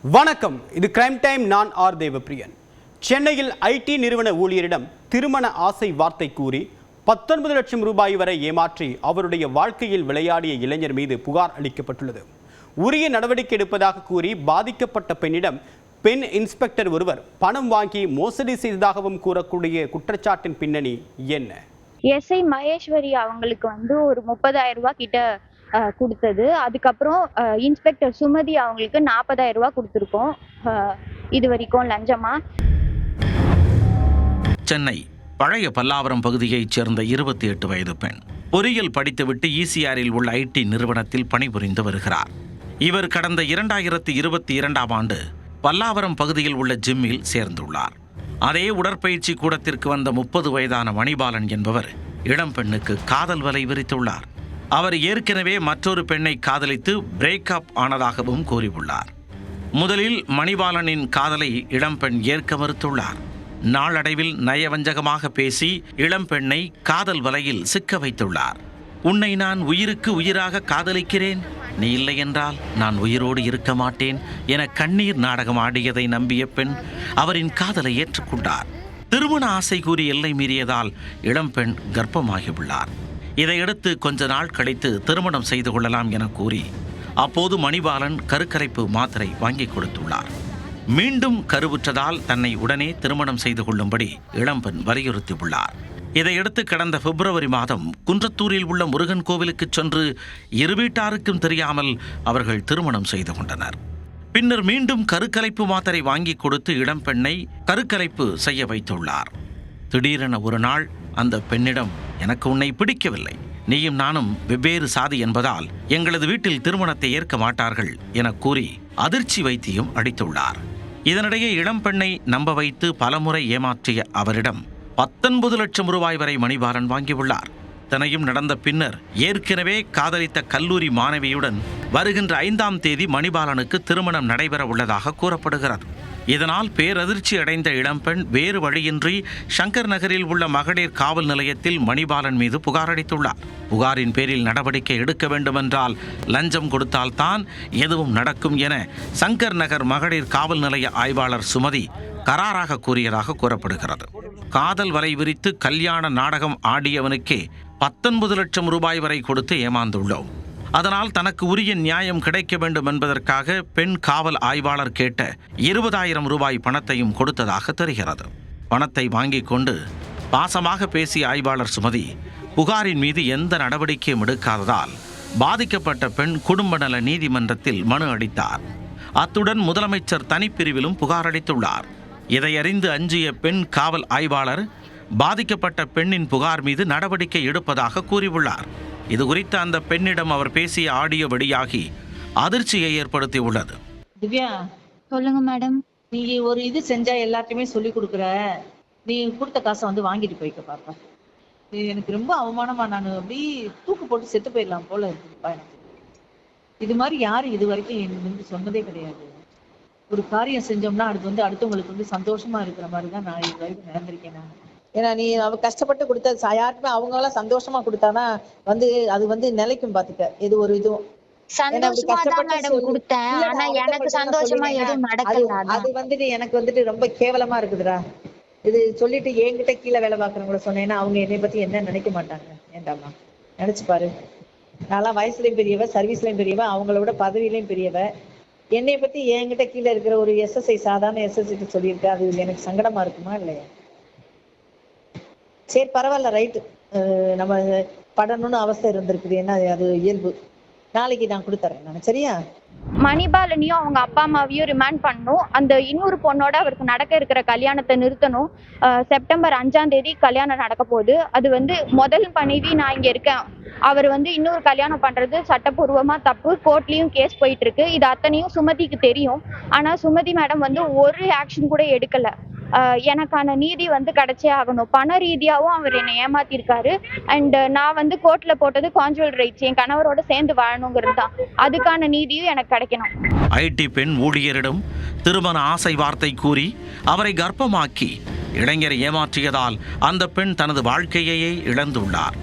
வணக்கம். இது crime time. நான் ஆர் தேவப்பிரியன். சென்னையில் ஐடி நிறுவன ஊழியரிடம் திருமண ஆசை வார்த்தை கூறி 19 லட்சம் ரூபாய் வரை ஏமாற்றி அவருடைய வாழ்க்கையில் விளையாடிய இளைஞர் மீது புகார் அளிக்கப்பட்டுள்ளது. உரிய நடவடிக்கை எடுப்பதாக கூறி பாதிக்கப்பட்ட பெண்ணிடம் பெண் இன்ஸ்பெக்டர் ஒருவர் பணம் வாங்கி மோசடி செய்ததாகவும் கூறக்கூடிய குற்றச்சாட்டின் பின்னணி என்ன? எஸ்ஐ மகேஸ்வரி அவங்களுக்கு ஒரு 30,000 ரூபாய் கிட்ட கொடுத்தது. அதுக்கப்புறம் இன்ஸ்பெக்டர் சுமதி அவங்களுக்கு 40,000 ரூபாய் கொடுத்துருக்கோம் இது வரைக்கும் லஞ்சமா. சென்னை பழைய பல்லாவரம் பகுதியைச் சேர்ந்த 28 வயது பெண் பொறியியல் படித்துவிட்டு ஈசிஆரில் உள்ள ஐடி நிறுவனத்தில் பணிபுரிந்து வருகிறார். இவர் கடந்த 2022ஆம் ஆண்டு பல்லாவரம் பகுதியில் உள்ள ஜிம்மில் சேர்ந்துள்ளார். அதே உடற்பயிற்சி கூடத்திற்கு வந்த 30 வயதான மணிபாலன் என்பவர் இளம் பெண்ணுக்கு காதல் வலை விரித்துள்ளார். அவர் ஏற்கனவே மற்றொரு பெண்ணை காதலித்து பிரேக் அப் ஆனதாகவும் கூறியுள்ளார். முதலில் மணிபாலனின் காதலை இளம்பெண் ஏற்க மறுத்துள்ளார். நாளடைவில் நயவஞ்சகமாக பேசி இளம்பெண்ணை காதல் வலையில் சிக்க வைத்துள்ளார். உன்னை நான் உயிருக்கு உயிராக காதலிக்கிறேன், நீ இல்லை என்றால் நான் உயிரோடு இருக்க மாட்டேன் என கண்ணீர் நாடகம் ஆடியதை நம்பிய பெண் அவரின் காதலை ஏற்றுக்கொண்டார். திருமண ஆசை கூறி எல்லை மீறியதால் இளம்பெண் கர்ப்பமாகியுள்ளார். இதையடுத்து கொஞ்ச நாள் கழித்து திருமணம் செய்து கொள்ளலாம் என கூறி அப்போது மணிபாலன் கருக்கலைப்பு மாத்திரை வாங்கி கொடுத்துள்ளார். மீண்டும் கருவுற்றதால் தன்னை உடனே திருமணம் செய்து கொள்ளும்படி இளம்பெண் வலியுறுத்தியுள்ளார். இதையடுத்து கடந்த பிப்ரவரி மாதம் குன்றத்தூரில் உள்ள முருகன் கோவிலுக்கு சென்று இரு வீட்டாருக்கும் தெரியாமல் அவர்கள் திருமணம் செய்து கொண்டனர். பின்னர் மீண்டும் கருக்கலைப்பு மாத்திரை வாங்கி கொடுத்து இளம்பெண்ணை கருக்கலைப்பு செய்ய வைத்துள்ளார். திடீரென ஒரு நாள் அந்த பெண்ணிடம், எனக்கு உன்னை பிடிக்கவில்லை, நீயும் நானும் வெவ்வேறு சாதி என்பதால் எங்களது வீட்டில் திருமணத்தை ஏற்க மாட்டார்கள் என கூறி அதிர்ச்சி வைத்தியம் அடித்துள்ளார். இதனிடையே இளம்பெண்ணை நம்ப வைத்து பலமுறை ஏமாற்றிய அவரிடம் 19 லட்சம் ரூபாய் வரை மணிபாலன் வாங்கியுள்ளார். தனையும் நடந்த பின்னர் ஏற்கனவே காதலித்த கல்லூரி மாணவியுடன் வருகின்ற 5ஆம் தேதி மணிபாலனுக்கு திருமணம் நடைபெற உள்ளதாக கூறப்படுகிறது. இதனால் பேரதிர்ச்சி அடைந்த இளம்பெண் வேறு வழியின்றி சங்கர் நகரில் உள்ள மகளிர் காவல் நிலையத்தில் மணிபாலன் மீது புகார் அளித்துள்ளார். புகாரின் பேரில் நடவடிக்கை எடுக்க வேண்டுமென்றால் லஞ்சம் கொடுத்தால்தான் எதுவும் நடக்கும் என சங்கர் நகர் மகளிர் காவல் நிலைய ஆய்வாளர் சுமதி கராராக கூறியதாக கூறப்படுகிறது. காதல் வலை விரித்து கல்யாண நாடகம் ஆடியவனுக்கே 19 லட்சம் ரூபாய் வரை கொடுத்து ஏமாந்துள்ளோம். அதனால் தனக்கு உரிய நியாயம் கிடைக்க வேண்டும் என்பதற்காக பெண் காவல் ஆய்வாளர் கேட்ட 20,000 ரூபாய் பணத்தையும் கொடுத்ததாக தெரிகிறது. பணத்தை வாங்கிக் கொண்டு பாசமாக பேசிய ஆய்வாளர் சுமதி புகாரின் மீது எந்த நடவடிக்கையும் எடுக்காததால் பாதிக்கப்பட்ட பெண் குடும்ப நல நீதிமன்றத்தில் மனு அளித்தார். அத்துடன் முதலமைச்சர் தனிப்பிரிவிலும் புகார் அளித்துள்ளார். இதையறிந்து அஞ்சிய பெண் காவல் ஆய்வாளர் பாதிக்கப்பட்ட பெண்ணின் புகார் மீது நடவடிக்கை எடுப்பதாக கூறியுள்ளார். இது குறித்து அந்த பெண்ணிடம் அவர் பேசிய ஆடியோ வெளியாகி அதிர்ச்சியை ஏற்படுத்தியுள்ளது. திவ்யா, சொல்லுங்க மேடம். நீ ஒரு இது செஞ்சா எல்லாத்தையுமே சொல்லி கொடுக்குற, நீ கொடுத்த காசை வாங்கிட்டு போய்க்க பாப்பா. எனக்கு ரொம்ப அவமானமா, நான் அப்படி தூக்கு போட்டு செத்து போயிடலாம் போல இருக்குப்பா. எனக்கு இது மாதிரி யாரும் இது வரைக்கும் எனக்கு சொன்னதே கிடையாது. ஒரு காரியம் செஞ்சோம்னா அது அடுத்தவங்களுக்கு சந்தோஷமா இருக்கிற மாதிரி தான் நான் இது வரைக்கும் நடந்திருக்கேன். நான் ஏன்னா நீ கஷ்டப்பட்டு கொடுத்த யாருக்குமே அவங்க எல்லாம் சந்தோஷமா கொடுத்தாதான் அது நிலைக்கும். பாத்துக்க, எது ஒரு இதுவும் எனக்கு ரொம்ப கேவலமா இருக்குதுடா. இது சொல்லிட்டு என்கிட்ட கீழே வேலை பாக்குறவங்க சொன்னேன்னா அவங்க என்னை பத்தி என்ன நினைக்க மாட்டாங்க. ஏண்டாமா நினைச்சு பாரு, நான்லாம் வயசுலயும் பெரியவ, சர்வீஸ்லயும் பெரியவ, அவங்கள விட பதவியிலையும் பெரியவ. என்னை பத்தி என்கிட்ட கீழே இருக்கிற ஒரு எஸ்எஸ்ஐ, சாதாரண எஸ்எஸ்ஐ சொல்லியிருக்கேன். அது எனக்கு சங்கடமா இருக்குமா இல்லையா? சரி, பரவாயில்ல, ரைட்டு. நம்ம படணும்னு அவஸ்தை இருந்திருக்குது, என்ன அது இயல்பு. நாளைக்கு நான் கொடுத்துறேன் நான், சரியா? மணிபாலனையும் அவங்க அப்பா அம்மாவையும் ரிமாண்ட் பண்ணணும். அந்த இன்னொரு பொண்ணோட அவருக்கு நடக்க இருக்கிற கல்யாணத்தை நிறுத்தணும். செப்டம்பர் 5ஆம் தேதி கல்யாணம் நடக்க போகுது. அது முதல் மனைவி நான் இங்க இருக்கேன், அவர் இன்னொரு கல்யாணம் பண்றது சட்டப்பூர்வமா தப்பு. கோர்ட்லயும் கேஸ் போயிட்டு இருக்கு. இது அத்தனையும் சுமதிக்கு தெரியும். ஆனா சுமதி மேடம் ஒரு ஆக்ஷன் கூட எடுக்கல. எனக்கான நீதி கிடைச்சே ஆகணும். பண ரீதியாவும் அவர் என்னை ஏமாத்திருக்காரு. அண்ட் நான் கோர்ட்ல போட்டது கான்ஜுவல் ரைட்ஸ், என் கணவரோட சேர்ந்து வாழணுங்கிறது தான். அதுக்கான நீதியும் எனக்கு கிடைக்கணும். ஐடி பெண் ஊழியரிடம் திருமண ஆசை வார்த்தை கூறி அவரை கர்ப்பமாக்கி இளைஞரை ஏமாற்றியதால் அந்த பெண் தனது வாழ்க்கையையே இழந்துள்ளார்.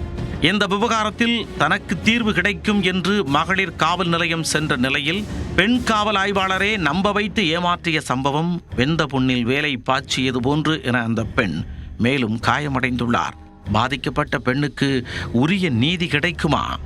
இந்த விவகாரத்தில் தனக்கு தீர்வு கிடைக்கும் என்று மகளிர் காவல் நிலையம் சென்ற நிலையில் பெண் காவல் ஆய்வாளரே நம்ப வைத்து ஏமாற்றிய சம்பவம் வெந்த புண்ணில் வேலை பாய்ச்சியது போன்று என அந்த பெண் மேலும் காயமடைந்துள்ளார். பாதிக்கப்பட்ட பெண்ணுக்கு உரிய நீதி கிடைக்குமா?